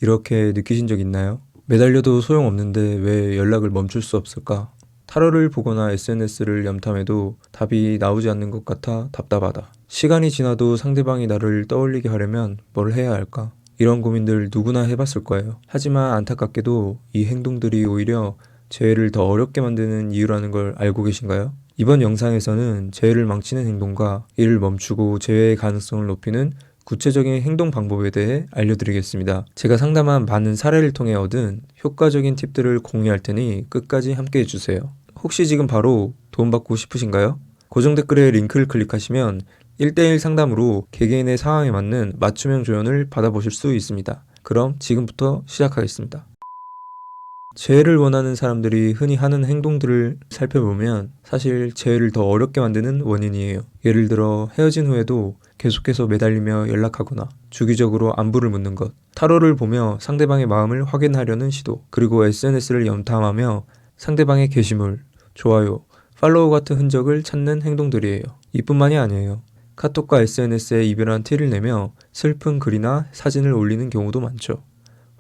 이렇게 느끼신 적 있나요? 매달려도 소용없는데 왜 연락을 멈출 수 없을까? 타로를 보거나 SNS를 염탐해도 답이 나오지 않는 것 같아 답답하다. 시간이 지나도 상대방이 나를 떠올리게 하려면 뭘 해야 할까? 이런 고민들 누구나 해봤을 거예요. 하지만 안타깝게도 이 행동들이 오히려 재회를 더 어렵게 만드는 이유라는 걸 알고 계신가요? 이번 영상에서는 재회를 망치는 행동과 이를 멈추고 재회의 가능성을 높이는 구체적인 행동 방법에 대해 알려드리겠습니다. 제가 상담한 많은 사례를 통해 얻은 효과적인 팁들을 공유할 테니 끝까지 함께 해주세요. 혹시 지금 바로 도움받고 싶으신가요? 고정 댓글에 링크를 클릭하시면 1대1 상담으로 개개인의 상황에 맞는 맞춤형 조언을 받아보실 수 있습니다. 그럼 지금부터 시작하겠습니다. 재해를 원하는 사람들이 흔히 하는 행동들을 살펴보면 사실 재해를 더 어렵게 만드는 원인이에요. 예를 들어 헤어진 후에도 계속해서 매달리며 연락하거나 주기적으로 안부를 묻는 것, 타로를 보며 상대방의 마음을 확인하려는 시도, 그리고 SNS를 염탐하며 상대방의 게시물, 좋아요, 팔로우 같은 흔적을 찾는 행동들이에요. 이뿐만이 아니에요. 카톡과 SNS에 이별한 티를 내며 슬픈 글이나 사진을 올리는 경우도 많죠.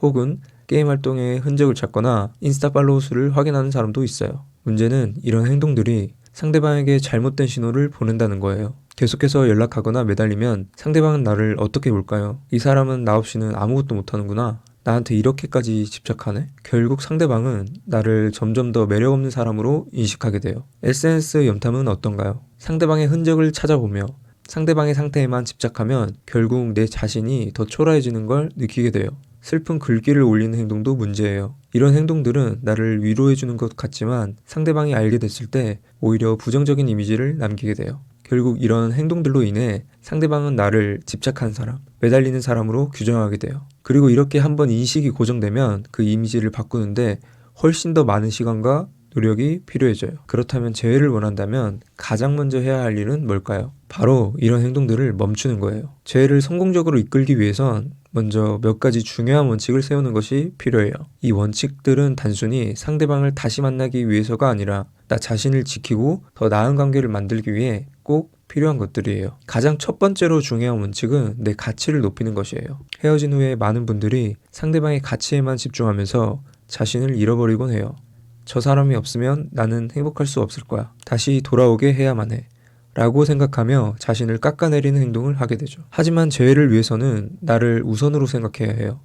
혹은 게임 활동의 흔적을 찾거나 인스타 팔로우 수를 확인하는 사람도 있어요. 문제는 이런 행동들이 상대방에게 잘못된 신호를 보낸다는 거예요. 계속해서 연락하거나 매달리면 상대방은 나를 어떻게 볼까요? 이 사람은 나 없이는 아무것도 못하는구나. 나한테 이렇게까지 집착하네? 결국 상대방은 나를 점점 더 매력없는 사람으로 인식하게 돼요. SNS 염탐은 어떤가요? 상대방의 흔적을 찾아보며 상대방의 상태에만 집착하면 결국 내 자신이 더 초라해지는 걸 느끼게 돼요. 슬픈 글귀를 올리는 행동도 문제예요. 이런 행동들은 나를 위로해주는 것 같지만 상대방이 알게 됐을 때 오히려 부정적인 이미지를 남기게 돼요. 결국 이런 행동들로 인해 상대방은 나를 집착한 사람, 매달리는 사람으로 규정하게 돼요. 그리고 이렇게 한번 인식이 고정되면 그 이미지를 바꾸는데 훨씬 더 많은 시간과 노력이 필요해져요. 그렇다면 재회를 원한다면 가장 먼저 해야 할 일은 뭘까요? 바로 이런 행동들을 멈추는 거예요. 재회를 성공적으로 이끌기 위해선 먼저 몇 가지 중요한 원칙을 세우는 것이 필요해요. 이 원칙들은 단순히 상대방을 다시 만나기 위해서가 아니라 나 자신을 지키고 더 나은 관계를 만들기 위해 꼭 필요한 것들이에요. 가장 첫 번째로 중요한 원칙은 내 가치를 높이는 것이에요. 헤어진 후에 많은 분들이 상대방의 가치에만 집중하면서 자신을 잃어버리곤 해요. 저 사람이 없으면 나는 행복할 수 없을 거야. 다시 돌아오게 해야만 해. 라고 생각하며 자신을 깎아내리는 행동을 하게 되죠. 하지만 재회를 위해서는 나를 우선으로 생각해야 해요.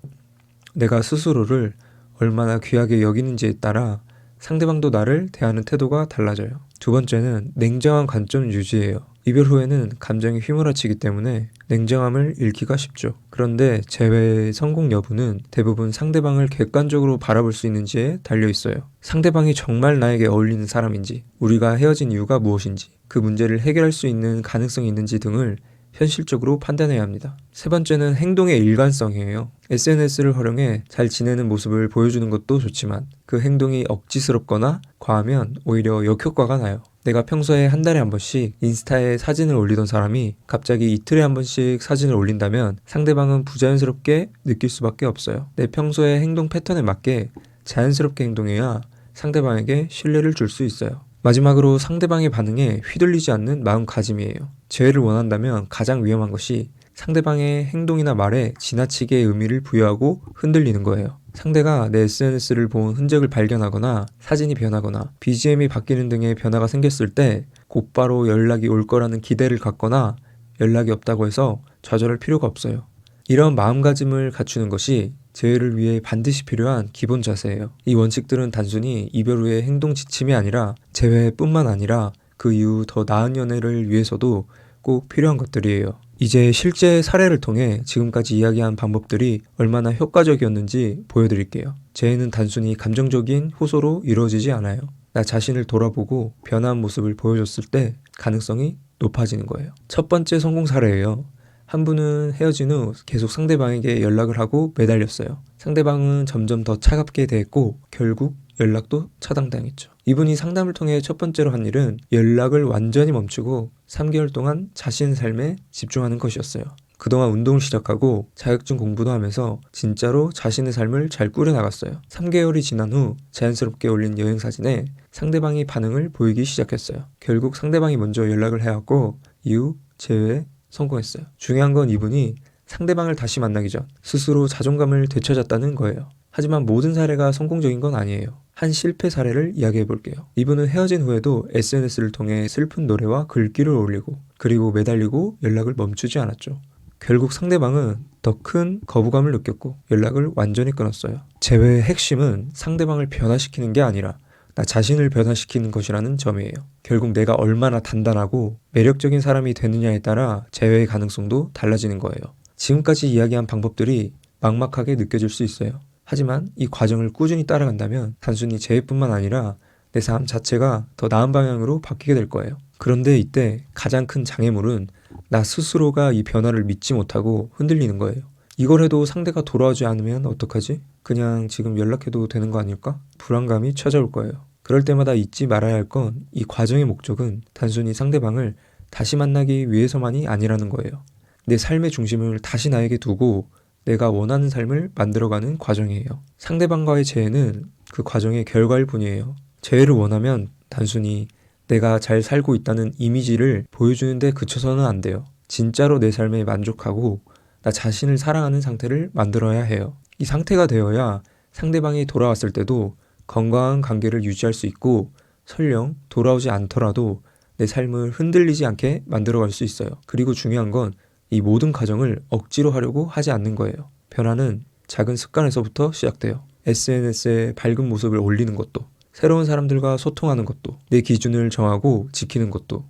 내가 스스로를 얼마나 귀하게 여기는지에 따라 상대방도 나를 대하는 태도가 달라져요. 두 번째는 냉정한 관점 유지예요. 이별 후에는 감정이 휘몰아치기 때문에 냉정함을 잃기가 쉽죠. 그런데 재회의 성공 여부는 대부분 상대방을 객관적으로 바라볼 수 있는지에 달려 있어요. 상대방이 정말 나에게 어울리는 사람인지, 우리가 헤어진 이유가 무엇인지, 그 문제를 해결할 수 있는 가능성이 있는지 등을 현실적으로 판단해야 합니다. 세 번째는 행동의 일관성이에요. SNS를 활용해 잘 지내는 모습을 보여주는 것도 좋지만 그 행동이 억지스럽거나 과하면 오히려 역효과가 나요. 내가 평소에 한 달에 한 번씩 인스타에 사진을 올리던 사람이 갑자기 이틀에 한 번씩 사진을 올린다면 상대방은 부자연스럽게 느낄 수밖에 없어요. 내 평소의 행동 패턴에 맞게 자연스럽게 행동해야 상대방에게 신뢰를 줄 수 있어요. 마지막으로 상대방의 반응에 휘둘리지 않는 마음가짐이에요. 재회를 원한다면 가장 위험한 것이 상대방의 행동이나 말에 지나치게 의미를 부여하고 흔들리는 거예요. 상대가 내 SNS를 본 흔적을 발견하거나 사진이 변하거나 BGM이 바뀌는 등의 변화가 생겼을 때 곧바로 연락이 올 거라는 기대를 갖거나 연락이 없다고 해서 좌절할 필요가 없어요. 이런 마음가짐을 갖추는 것이 재회를 위해 반드시 필요한 기본 자세예요. 이 원칙들은 단순히 이별 후의 행동 지침이 아니라 재회뿐만 아니라 그 이후 더 나은 연애를 위해서도 꼭 필요한 것들이에요. 이제 실제 사례를 통해 지금까지 이야기한 방법들이 얼마나 효과적이었는지 보여드릴게요. 재회는 단순히 감정적인 호소로 이루어지지 않아요. 나 자신을 돌아보고 변한 모습을 보여줬을 때 가능성이 높아지는 거예요. 첫 번째 성공 사례예요. 한 분은 헤어진 후 계속 상대방에게 연락을 하고 매달렸어요. 상대방은 점점 더 차갑게 대했고 결국 연락도 차단당했죠. 이분이 상담을 통해 첫 번째로 한 일은 연락을 완전히 멈추고 3개월 동안 자신의 삶에 집중하는 것이었어요. 그동안 운동을 시작하고 자격증 공부도 하면서 진짜로 자신의 삶을 잘 꾸려나갔어요. 3개월이 지난 후 자연스럽게 올린 여행 사진에 상대방이 반응을 보이기 시작했어요. 결국 상대방이 먼저 연락을 해왔고 이후 재회에 성공했어요. 중요한 건 이분이 상대방을 다시 만나기 전 스스로 자존감을 되찾았다는 거예요. 하지만 모든 사례가 성공적인 건 아니에요. 한 실패 사례를 이야기해 볼게요. 이분은 헤어진 후에도 SNS를 통해 슬픈 노래와 글귀를 올리고 그리고 매달리고 연락을 멈추지 않았죠. 결국 상대방은 더 큰 거부감을 느꼈고 연락을 완전히 끊었어요. 재회의 핵심은 상대방을 변화시키는 게 아니라 나 자신을 변화시키는 것이라는 점이에요. 결국 내가 얼마나 단단하고 매력적인 사람이 되느냐에 따라 재회의 가능성도 달라지는 거예요. 지금까지 이야기한 방법들이 막막하게 느껴질 수 있어요. 하지만 이 과정을 꾸준히 따라간다면 단순히 재회뿐만 아니라 내 삶 자체가 더 나은 방향으로 바뀌게 될 거예요. 그런데 이때 가장 큰 장애물은 나 스스로가 이 변화를 믿지 못하고 흔들리는 거예요. 이걸 해도 상대가 돌아오지 않으면 어떡하지? 그냥 지금 연락해도 되는 거 아닐까? 불안감이 찾아올 거예요. 그럴 때마다 잊지 말아야 할 건 이 과정의 목적은 단순히 상대방을 다시 만나기 위해서만이 아니라는 거예요. 내 삶의 중심을 다시 나에게 두고 내가 원하는 삶을 만들어가는 과정이에요. 상대방과의 재회는 그 과정의 결과일 뿐이에요. 재회를 원하면 단순히 내가 잘 살고 있다는 이미지를 보여주는데 그쳐서는 안 돼요. 진짜로 내 삶에 만족하고 나 자신을 사랑하는 상태를 만들어야 해요. 이 상태가 되어야 상대방이 돌아왔을 때도 건강한 관계를 유지할 수 있고 설령 돌아오지 않더라도 내 삶을 흔들리지 않게 만들어갈 수 있어요. 그리고 중요한 건 이 모든 과정을 억지로 하려고 하지 않는 거예요. 변화는 작은 습관에서부터 시작돼요. SNS에 밝은 모습을 올리는 것도, 새로운 사람들과 소통하는 것도, 내 기준을 정하고 지키는 것도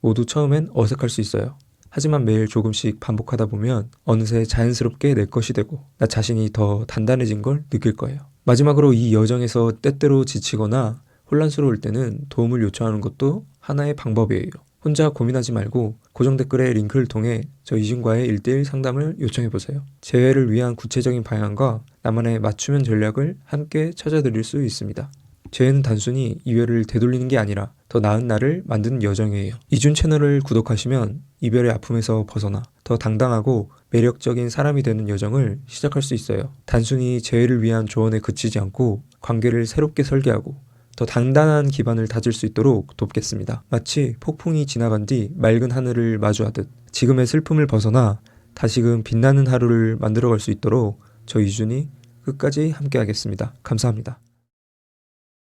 모두 처음엔 어색할 수 있어요. 하지만 매일 조금씩 반복하다 보면 어느새 자연스럽게 내 것이 되고 나 자신이 더 단단해진 걸 느낄 거예요. 마지막으로 이 여정에서 때때로 지치거나 혼란스러울 때는 도움을 요청하는 것도 하나의 방법이에요. 혼자 고민하지 말고 고정 댓글의 링크를 통해 저 이준과의 1대1 상담을 요청해보세요. 재회를 위한 구체적인 방향과 나만의 맞춤형 전략을 함께 찾아드릴 수 있습니다. 재회는 단순히 이별을 되돌리는 게 아니라 더 나은 나를 만드는 여정이에요. 이준 채널을 구독하시면 이별의 아픔에서 벗어나 더 당당하고 매력적인 사람이 되는 여정을 시작할 수 있어요. 단순히 재회를 위한 조언에 그치지 않고 관계를 새롭게 설계하고 더 단단한 기반을 다질 수 있도록 돕겠습니다. 마치 폭풍이 지나간 뒤 맑은 하늘을 마주하듯 지금의 슬픔을 벗어나 다시금 빛나는 하루를 만들어갈 수 있도록 저 이준이 끝까지 함께 하겠습니다. 감사합니다.